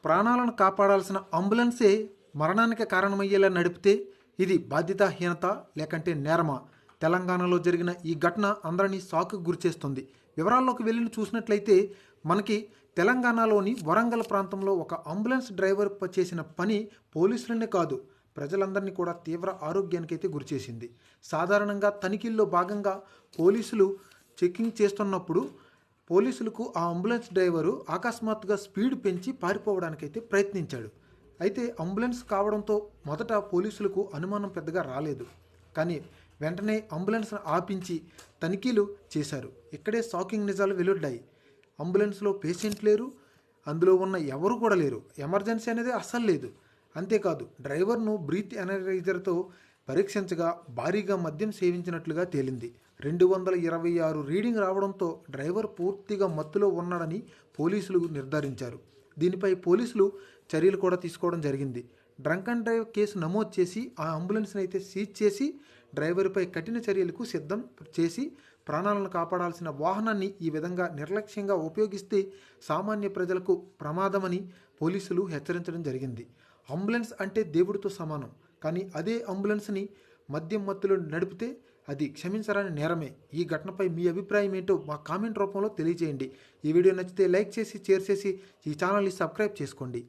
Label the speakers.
Speaker 1: ప్రాణాలను కాపాడాల్సిన అంబులెన్సే మరణానికి కారణమయ్యేలా నడిపితే ఇది బాధ్యతాహీనత లేకంటే నేరమా? తెలంగాణలో జరిగిన ఈ ఘటన అందరినీ షాక్కు గురిచేస్తుంది. వివరాల్లోకి వెళ్ళి చూసినట్లయితే మనకి తెలంగాణలోని వరంగల్ ప్రాంతంలో ఒక అంబులెన్స్ డ్రైవర్ చేసిన పని పోలీసులనే కాదు ప్రజలందరినీ కూడా తీవ్ర ఆరోగ్యానికైతే గురిచేసింది. సాధారణంగా తనిఖీల్లో భాగంగా పోలీసులు చెకింగ్ చేస్తున్నప్పుడు పోలీసులకు ఆ అంబులెన్స్ డ్రైవరు అకస్మాత్తుగా స్పీడ్ పెంచి పారిపోవడానికైతే ప్రయత్నించాడు. అయితే అంబులెన్స్ కావడంతో మొదట పోలీసులకు అనుమానం పెద్దగా రాలేదు. కానీ వెంటనే అంబులెన్స్ను ఆపించి తనిఖీలు చేశారు. ఇక్కడే షాకింగ్ నిజాలు వెలువడ్డాయి. అంబులెన్స్లో పేషెంట్ లేరు, అందులో ఉన్న ఎవరు కూడా లేరు, ఎమర్జెన్సీ అనేది అస్సలు లేదు. అంతేకాదు డ్రైవర్ను బ్రీత్ ఎనరైజర్తో పరీక్షించగా భారీగా మద్యం సేవించినట్లుగా తేలింది. 226 రీడింగ్ రావడంతో డ్రైవర్ పూర్తిగా మత్తులో ఉన్నాడని పోలీసులు నిర్ధారించారు. దీనిపై పోలీసులు చర్యలు కూడా తీసుకోవడం జరిగింది. డ్రంక్ అండ్ డ్రైవ్ కేసు నమోదు చేసి ఆ అంబులెన్స్ని అయితే సీజ్ చేసి డ్రైవర్పై కఠిన చర్యలకు సిద్ధం చేసి ప్రాణాలను కాపాడాల్సిన వాహనాన్ని ఈ విధంగా నిర్లక్ష్యంగా ఉపయోగిస్తే సామాన్య ప్రజలకు ప్రమాదమని పోలీసులు హెచ్చరించడం జరిగింది. అంబులెన్స్ అంటే దేవుడితో సమానం. కానీ అదే అంబులెన్స్ని మద్యం మత్తులో నడిపితే అది క్షమించరాని నేరమే. ఈ ఘటనపై మీ అభిప్రాయం ఏంటో మా కామెంట్ రూపంలో తెలియజేయండి. ఈ వీడియో నచ్చితే లైక్ చేసి షేర్ చేసి ఈ ఛానల్ని సబ్స్క్రైబ్ చేసుకోండి.